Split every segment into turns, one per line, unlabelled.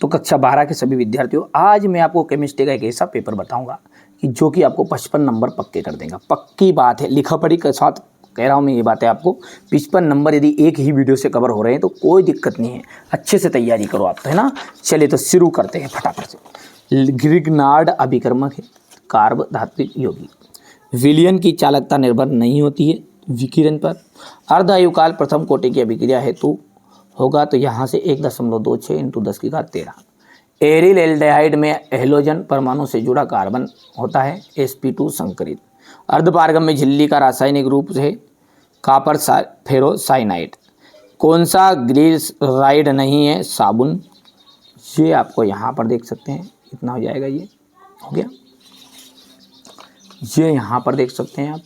तो कक्षा 12 के सभी विद्यार्थियों, आज मैं आपको केमिस्ट्री का एक ऐसा पेपर बताऊंगा कि जो कि आपको 55 नंबर पक्के कर देगा। पक्की बात है, लिखा पढ़ी के साथ कह रहा हूँ मैं ये बात है आपको। 55 नंबर यदि एक ही वीडियो से कवर हो रहे हैं तो कोई दिक्कत नहीं है, अच्छे से तैयारी करो आप, है ना। चलिए तो शुरू करते हैं फटाफट से। ग्रिग्नार्ड अभिकर्मक है, कार्ब धात्विक यौगिक। विलयन की चालकता निर्भर नहीं होती है विकिरण पर। अर्धायुकाल प्रथम कोटि की अभिक्रिया हेतु होगा तो यहाँ से 1.26 इंटू 10⁻13। एरिल एल्डिहाइड में हेलोजन परमाणु से जुड़ा कार्बन होता है, sp2 संकरित। अर्धपारगम्य झिल्ली का रासायनिक रूप है कॉपर फेरोसाइनाइड। कौन सा ग्लिसराइड नहीं है? साबुन। ये आपको यहाँ पर देख सकते हैं, इतना हो जाएगा, ये हो गया। ये यहाँ पर देख सकते हैं आप,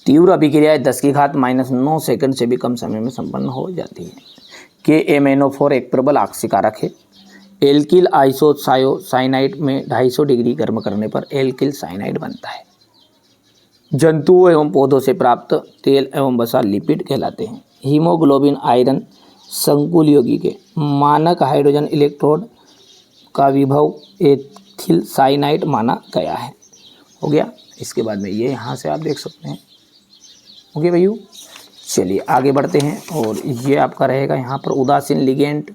तीव्र अभिक्रियाएं 10⁻−9 सेकंड से भी कम समय में संपन्न हो जाती है। KMnO4 एक प्रबल ऑक्सीकारक है। एल्किल आइसोसाइनाइड में 250 डिग्री गर्म करने पर एल्किल साइनाइड बनता है। जंतुओं एवं पौधों से प्राप्त तेल एवं वसा लिपिड कहलाते हैं। हीमोग्लोबिन आयरन संकुल यौगिक है। मानक हाइड्रोजन इलेक्ट्रोड का विभव एथिल साइनाइड माना गया है। हो गया। इसके बाद में ये यहाँ से आप देख सकते हैं। हो गया भैया। चलिए आगे बढ़ते हैं और ये आपका रहेगा यहाँ पर उदासीन लिगेंड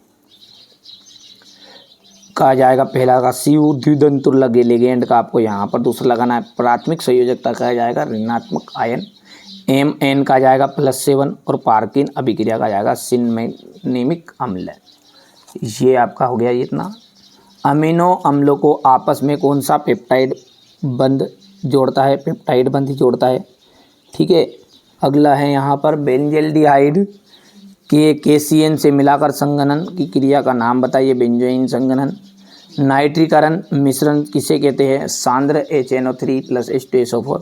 कहा जाएगा। पहला का सीयू द्विदंतुर लिगेंड का आपको यहाँ पर दूसरा लगाना है। प्राथमिक संयोजकता कहा जाएगा ऋणात्मक आयन। Mn का जाएगा +7 और पार्किन अभिक्रिया का जाएगा सिनेमिक अम्ल। ये आपका हो गया इतना। अमीनो अम्लों को आपस में कौन सा पेप्टाइड बंध जोड़ता है? पेप्टाइड बंध जोड़ता है, ठीक है। अगला है यहाँ पर बेंजल्डिहाइड के KCN से मिलाकर संघनन की क्रिया का नाम बताइए। बेंजोइन संघनन। नाइट्रीकरण मिश्रण किसे कहते हैं? सांद्र HNO3 + H2SO4।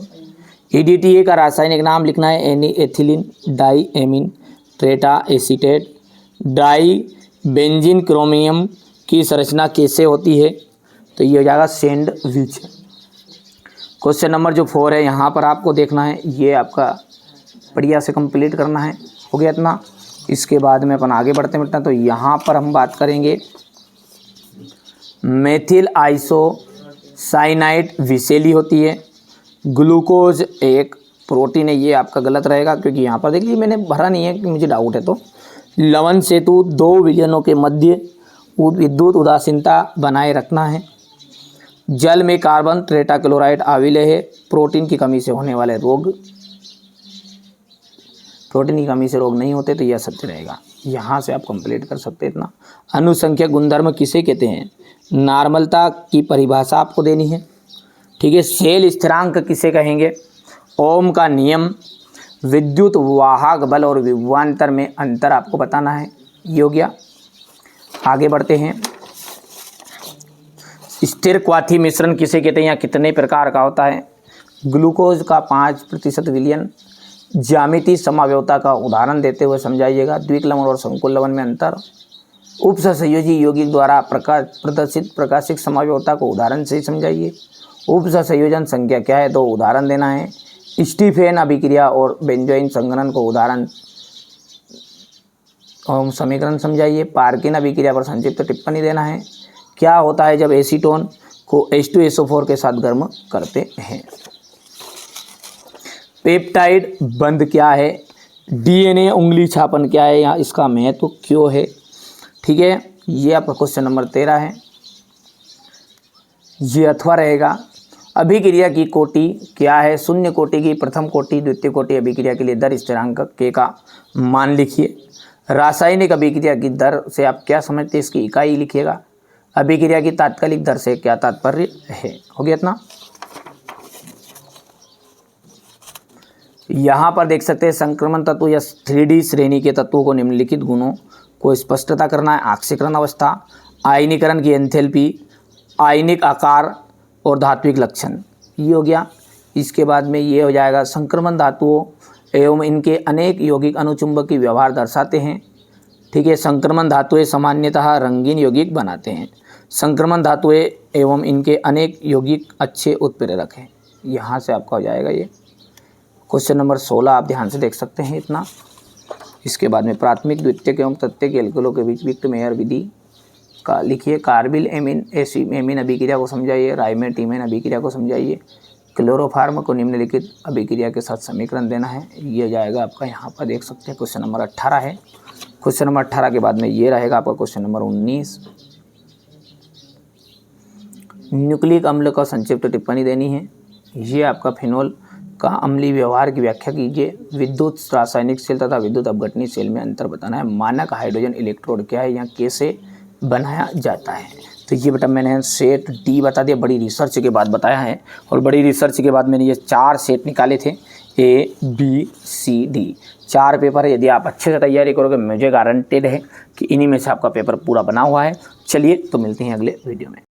EDTA का रासायनिक नाम लिखना है। Ethylene diamine tetra acetate. Di benzene chromium की संरचना कैसे होती है? तो ये हो जाएगा सैंडविच। क्वेश्चन नंबर जो 4 है यहाँ पर आपको देखना है, ये आपका बढ़िया से कंप्लीट करना है। हो गया इतना। इसके बाद में अपन आगे बढ़ते हैं तो यहाँ पर हम बात करेंगे मेथिल आइसोसाइनाइड विषैली होती है। ग्लूकोज एक प्रोटीन है, ये आपका गलत रहेगा क्योंकि यहाँ पर देख लीजिए मैंने भरा नहीं है कि मुझे डाउट है। तो लवण सेतु 2 विलयनों के मध्य विद्युत उदासीनता बनाए रखना है। जल में कार्बन टेट्राक्लोराइड अविलय है। प्रोटीन की कमी से होने वाले रोग, प्रोटीन की कमी से रोग नहीं होते, तो यह सत्य रहेगा। यहाँ से आप कंप्लीट कर सकते हैं इतना। अनुसंख्यक गुणधर्म किसे कहते हैं? नॉर्मलता की परिभाषा आपको देनी है, ठीक है। सेल स्थिरांक किसे कहेंगे? ओम का नियम। विद्युत वाहक बल और विभवांतर में अंतर आपको बताना है। ये हो गया। आगे बढ़ते हैं। स्थिर क्वाथी मिश्रण किसे कहते हैं या कितने प्रकार का होता है? ग्लूकोज का 5% विलयन। ज्यामिति समावयवता का उदाहरण देते हुए समझाइएगा। द्विक लवण और संकुल लवण में अंतर। उपसहसंयोजी यौगिक द्वारा प्रदर्शित प्रकाशिक समावयवता को उदाहरण से समझाइए। उपसहसंयोजन संख्या क्या है? तो उदाहरण देना है। स्टीफेन अभिक्रिया और बेंजोइन संघनन को उदाहरण समीकरण समझाइए। पार्किन अभिक्रिया पर संक्षिप्त टिप्पणी देना है। क्या होता है जब एसीटोन को H2SO4 के साथ गर्म करते हैं? पेप्टाइड बंध क्या है? DNA उंगली छापन क्या है या इसका महत्व क्यों है? ठीक है, ये आपका क्वेश्चन नंबर 13 है। ये अथवा रहेगा। अभिक्रिया की कोटि क्या है? शून्य कोटि की प्रथम कोटि द्वितीय कोटि अभिक्रिया के लिए दर स्थिरांक K का मान लिखिए। रासायनिक अभिक्रिया की दर से आप क्या समझते हैं? इसकी इकाई लिखिएगा। अभिक्रिया की तात्कालिक दर से क्या तात्पर्य है? हो गया इतना। यहाँ पर देख सकते हैं संक्रमण तत्व या 3D श्रेणी के तत्वों को निम्नलिखित गुणों को स्पष्टता करना है। ऑक्सीकरण अवस्था, आयनीकरण की एंथैल्पी, आयनिक आकार और धात्विक लक्षण। ये हो गया। इसके बाद में ये हो जाएगा संक्रमण धातुओं एवं इनके अनेक यौगिक अनुचुंबकीय व्यवहार दर्शाते हैं, ठीक है। संक्रमण धातुएं सामान्यतः रंगीन यौगिक बनाते हैं। संक्रमण धातुएं एवं इनके अनेक यौगिक अच्छे उत्प्रेरक हैं। यहाँ से आपका हो जाएगा ये क्वेश्चन नंबर 16, आप ध्यान से देख सकते हैं इतना। इसके बाद में प्राथमिक द्वितीयक एवं तृतीयक एल्कोहलों के बीच विक्ट मेयर विधि का लिखिए कार्बिल एमीन एमीन अभिक्रिया को समझाइए, राइमेटिमेन अभिक्रिया को समझाइए, क्लोरोफार्म को निम्नलिखित अभिक्रिया के साथ समीकरण देना है। ये जाएगा आपका, यहाँ पर देख सकते हैं क्वेश्चन नंबर 18 है। क्वेश्चन नंबर 18 के बाद में ये रहेगा आपका क्वेश्चन नंबर 19। न्यूक्लिक अम्ल का संक्षिप्त टिप्पणी देनी है। ये आपका फिनोल का अम्लीय व्यवहार की व्याख्या कीजिए। विद्युत रासायनिक सेल तथा विद्युत अपघटनीय सेल में अंतर बताना है। मानक हाइड्रोजन इलेक्ट्रोड क्या है या कैसे बनाया जाता है। तो ये बेटा मैंने सेट डी बता दिया, बड़ी रिसर्च के बाद बताया है। और बड़ी रिसर्च के बाद मैंने ये 4 सेट निकाले थे, ABCD 4 पेपर है। यदि आप अच्छे से तैयारी करोगे मुझे गारंटेड है कि इन्हीं में से आपका पेपर पूरा बना हुआ है। चलिए तो मिलते हैं अगले वीडियो में।